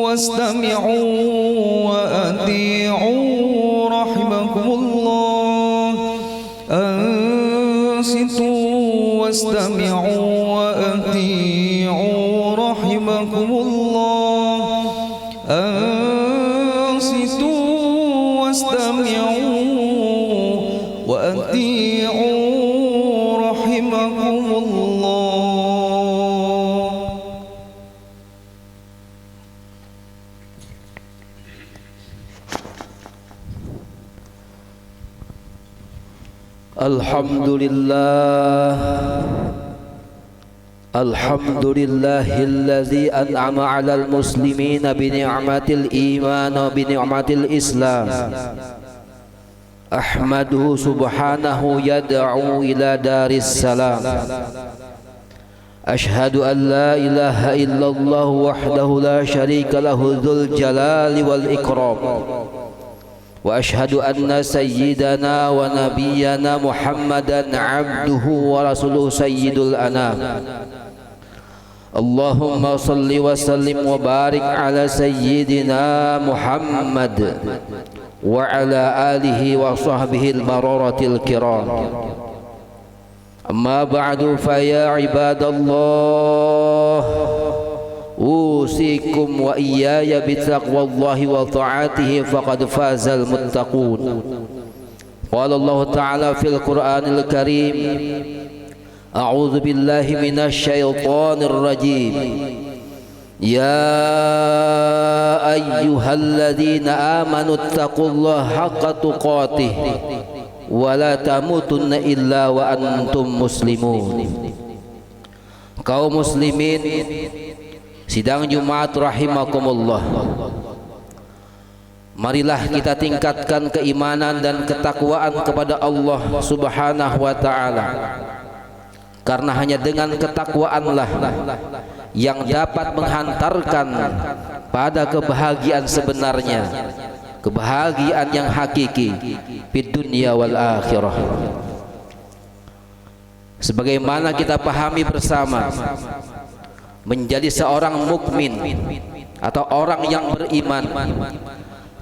واستمعوا وأطيعوا رحمكم الله أنصتوا واستمعوا وأطيعوا رحمكم الله أنصتوا واستمعوا وأطيعوا رحمكم الله. الحمد لله الذي أنعم على المسلمين بنعمة الإيمان وبنعمة الإسلام. أحمده سبحانه يدعو إلى دار السلام. أشهد أن لا إله إلا الله وحده لا شريك له ذو الجلال والإكرام. وأشهد أن سيدنا ونبينا محمدا عبده ورسوله سيد الأنام. اللهم صل وسلم وبارك على سيدنا محمد وعلى آله وصحبه البررة الكرام. أما بعد فيا عباد الله أوصيكم وإياي بتقوى الله وطاعته فقد فاز المتقون. قال الله تعالى في القرآن الكريم أعوذ بالله من الشيطان الرجيم يا أيها الذين آمنوا اتقوا الله حق تقاته ولا تموتن إلا وأنتم مسلمون. Kaum muslimin sidang Jumat rahimakumullah, marilah kita tingkatkan keimanan dan ketakwaan kepada Allah Subhanahu wa ta'ala, karena hanya dengan ketakwaanlah yang dapat menghantarkan pada kebahagiaan sebenarnya, kebahagiaan yang hakiki di dunia wal akhirah. Sebagaimana kita pahami bersama, menjadi seorang mukmin atau orang yang beriman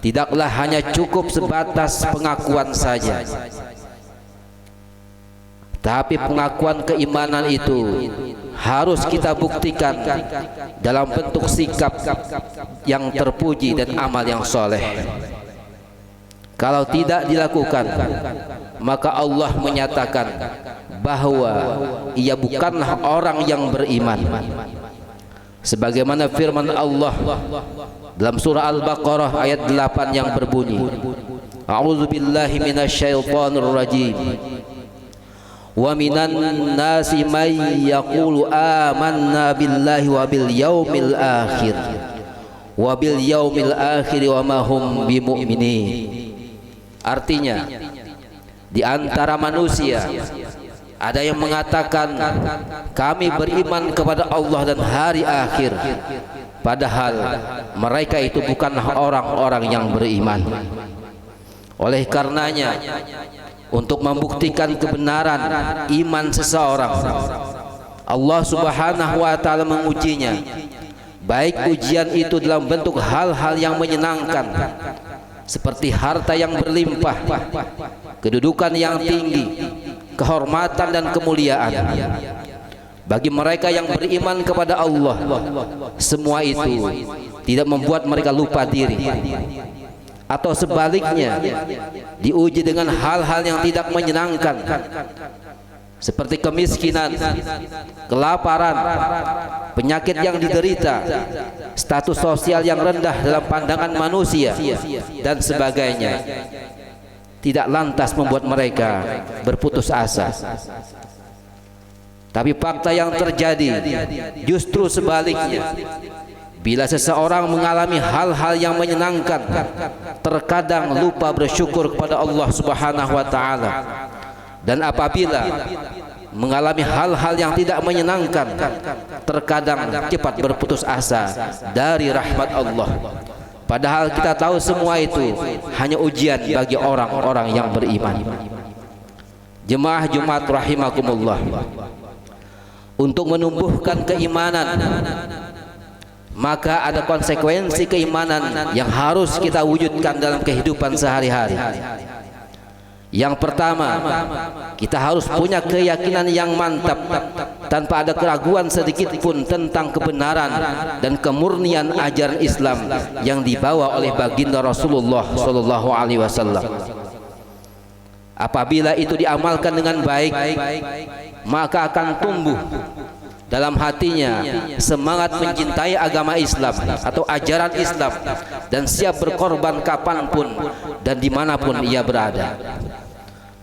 tidaklah hanya cukup sebatas pengakuan saja, tapi pengakuan keimanan itu harus kita buktikan dalam bentuk sikap yang terpuji dan amal yang soleh. Kalau tidak dilakukan, maka Allah menyatakan bahwa ia bukanlah orang yang beriman. Sebagaimana firman Allah dalam surah Al-Baqarah ayat 8 yang berbunyi, A'udzu billahi minasyaitonir rajim. Wa minan nasi may yaqulu amanna billahi wa bil yaumil akhir wa bil yaumil akhir wa ma hum bimu'minin. Artinya, di antara manusia ada yang mengatakan kami beriman kepada Allah dan hari akhir, padahal mereka itu bukanlah orang-orang yang beriman. Oleh karenanya, untuk membuktikan kebenaran iman seseorang, Allah Subhanahu wa ta'ala mengujinya, baik ujian itu dalam bentuk hal-hal yang menyenangkan seperti harta yang berlimpah, kedudukan yang tinggi, kehormatan dan kemuliaan. Bagi mereka yang beriman kepada Allah, semua itu tidak membuat mereka lupa diri, atau sebaliknya diuji dengan hal-hal yang tidak menyenangkan seperti kemiskinan, kelaparan, penyakit yang diderita, status sosial yang rendah dalam pandangan manusia dan sebagainya, tidak lantas membuat mereka berputus asa. Tapi fakta yang terjadi justru sebaliknya. Bila seseorang mengalami hal-hal yang menyenangkan, terkadang lupa bersyukur kepada Allah Subhanahu wa ta'ala. Dan apabila mengalami hal-hal yang tidak menyenangkan, terkadang cepat berputus asa dari rahmat Allah. Padahal kita tahu semua itu hanya ujian bagi orang-orang yang beriman. Jemaah Jumat rahimakumullah, untuk menumbuhkan keimanan maka ada konsekuensi keimanan yang harus kita wujudkan dalam kehidupan sehari-hari. Yang pertama, kita harus punya keyakinan yang mantap tanpa ada keraguan sedikit pun tentang kebenaran dan kemurnian ajaran Islam yang dibawa oleh baginda Rasulullah sallallahu alaihi wasallam. Apabila itu diamalkan dengan baik, maka akan tumbuh dalam hatinya semangat mencintai agama Islam atau ajaran Islam dan siap berkorban kapanpun dan dimanapun ia berada.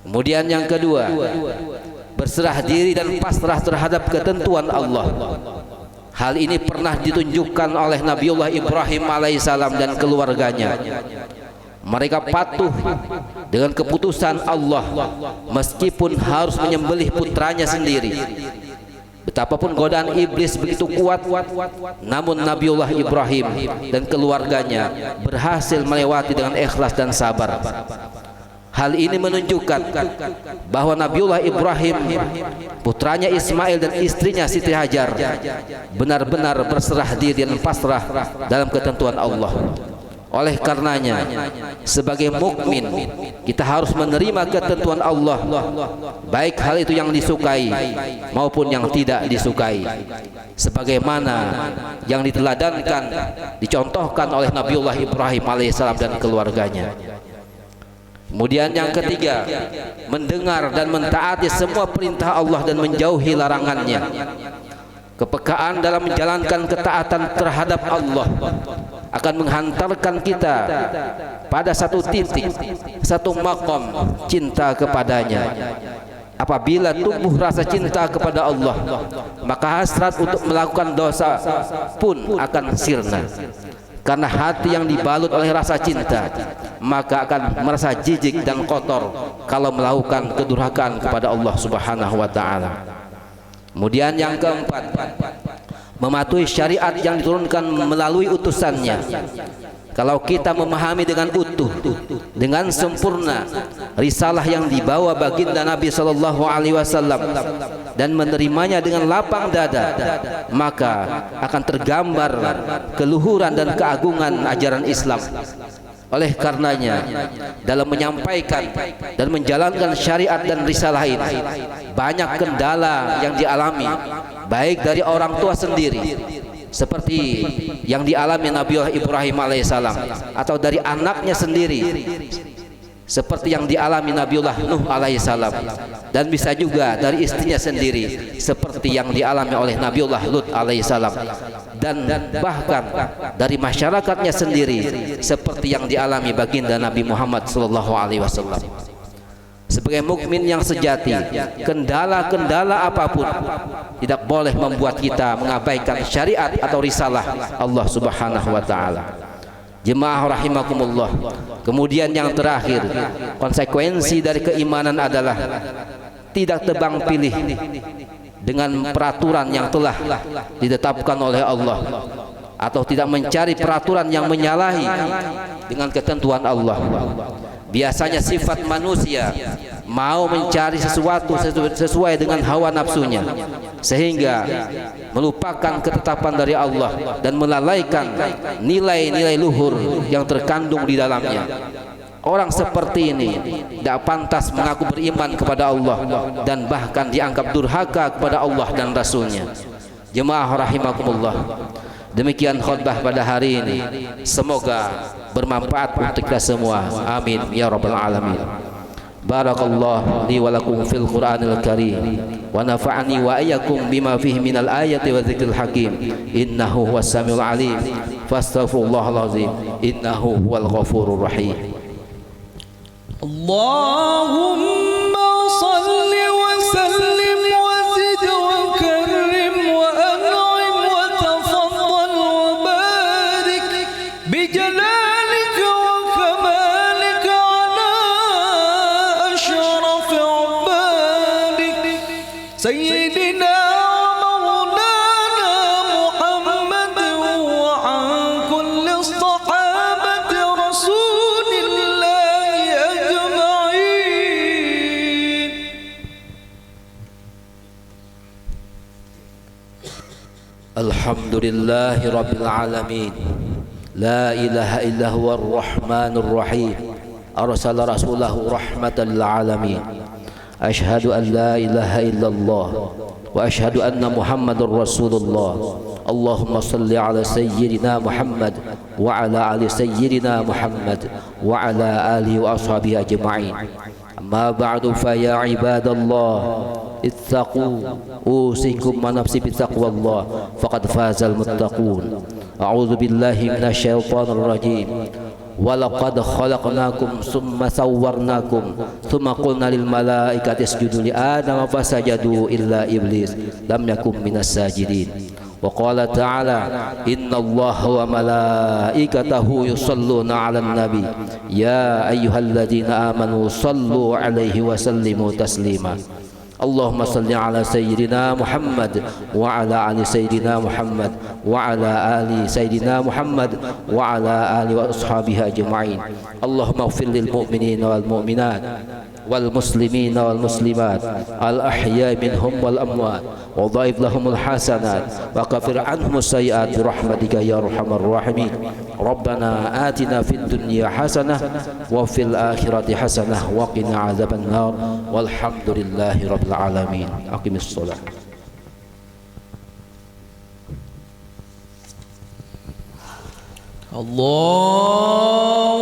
Kemudian yang kedua, berserah diri dan pasrah terhadap ketentuan Allah. Hal ini pernah ditunjukkan oleh Nabiullah Ibrahim alaihissalam dan keluarganya. Mereka patuh dengan keputusan Allah meskipun harus menyembelih putranya sendiri. Betapapun godaan iblis begitu kuat, namun Nabiullah Ibrahim dan keluarganya berhasil melewati dengan ikhlas dan sabar. Hal ini menunjukkan bahwa Nabiullah Ibrahim, putranya Ismail dan istrinya Siti Hajar benar-benar berserah diri dan pasrah dalam ketentuan Allah. Oleh karenanya, sebagai mukmin kita harus menerima ketentuan Allah, baik hal itu yang disukai maupun yang tidak disukai, sebagaimana yang diteladankan, dicontohkan oleh Nabiullah Ibrahim alaihissalam dan keluarganya. Kemudian yang ketiga, mendengar dan mentaati semua perintah Allah dan menjauhi larangannya. Kepekaan dalam menjalankan ketaatan terhadap Allah akan menghantarkan kita pada satu titik, satu makom cinta kepadanya. Apabila tumbuh rasa cinta kepada Allah, maka hasrat untuk melakukan dosa pun akan sirna. Karena hati yang dibalut oleh rasa cinta, maka akan merasa jijik dan kotor kalau melakukan kedurhakaan kepada Allah Subhanahu wa taala. Kemudian yang keempat, mematuhi syariat yang diturunkan melalui utusannya. Kalau kita memahami dengan utuh, dengan sempurna risalah yang dibawa baginda Nabi sallallahu alaihi wasallam dan menerimanya dengan lapang dada, maka akan tergambar keluhuran dan keagungan ajaran Islam. Oleh karenanya, dalam menyampaikan dan menjalankan syariat dan risalah ini, banyak kendala yang dialami, baik dari orang tua sendiri seperti yang dialami Nabiullah Ibrahim alaihissalam, atau dari anaknya sendiri seperti yang dialami Nabiullah Nuh alaihissalam, dan bisa juga dari istrinya sendiri seperti yang dialami oleh Nabiullah Lut alaihissalam, dan bahkan dari masyarakatnya sendiri seperti yang dialami baginda Nabi Muhammad sallallahu alaihi wasallam. Sebagai mukmin yang sejati, kendala-kendala apapun tidak boleh membuat kita mengabaikan syariat atau risalah Allah Subhanahu wa taala. Jemaah rahimakumullah. Kemudian yang terakhir, konsekuensi dari keimanan adalah tidak tebang pilih dengan peraturan yang telah ditetapkan oleh Allah, atau tidak mencari peraturan yang menyalahi dengan ketentuan Allah. Biasanya sifat manusia mau mencari sesuatu sesuai dengan hawa nafsunya, sehingga melupakan ketetapan dari Allah dan melalaikan nilai-nilai luhur yang terkandung di dalamnya. Orang seperti ini tidak pantas mengaku beriman kepada Allah dan bahkan dianggap durhaka kepada Allah dan Rasulnya. Jemaah rahimakumullah, demikian khutbah pada hari ini. Semoga bermanfaat untuk kita semua. Amin ya rabbal alamin. Barakallahu li wa lakum fil Qur'anil Karim wa nafa'ani wa iyyakum bima fihi minal ayati wa dzikril hakim. Innahu huwas samiul alim. Fastaghfirullahal azim. Innahu huwal ghafurur rahim. Allahumma salli wa sallim wa zid wa karrim wa an'im wa tafaddal wa barik bi jalalika wa kamalika ala ashraf ibadik sayyidina maulana Muhammad wa an kulli sahabati rasulillah ajma'in. Alhamdulillah. Alhamdulillahi Rabbil Alamin. La ilaha illa huwa ar-Rahmanur Rahim. Arsala rasulahu rahmatan lil alamin. Ashhadu an la ilaha illallah wa ashhadu anna Muhammadar Rasulullah. Allahumma salli ala sayyidina Muhammad wa ala ali sayyidina Muhammad wa ala alihi wa ashabihi ajma'in. Amma ba'du fa ya ibadallah ittaqu usikum wa nafsi bittaqwallah faqad fazal muttaqun. A'udzu billahi minasyaitonir rajim. Walaqad khalaqnakum summa sawwarnakum thumma qulna lil malaikati isjudu li adama fasajadu illa iblis lam yakum minas sajidin. Wa qala ta'ala innallaha wa malaikatahu yusalluna 'alan nabi ya ayyuhalladzina amanu sallu 'alaihi wa sallimu taslima. Allahumma salli ala sayyidina Muhammad wa ala ali sayyidina Muhammad wa ala ali sayyidina Muhammad wa ala ali wa ashabihi ajma'in. Allahumma ighfir lil mu'minina wal mu'minat wal muslimina wal muslimat al ahya'i minhum wal amwat wa dhaif lahumul hasanat wa kafir anhum sayyi'at bi rahmatika ya arhamar rahimin. Rabbana atina fid dunya hasanah wa fil akhirati hasanah wa qina adzaban nar walhamdulillahi rabbil alamin. Aqimis shalah. Allah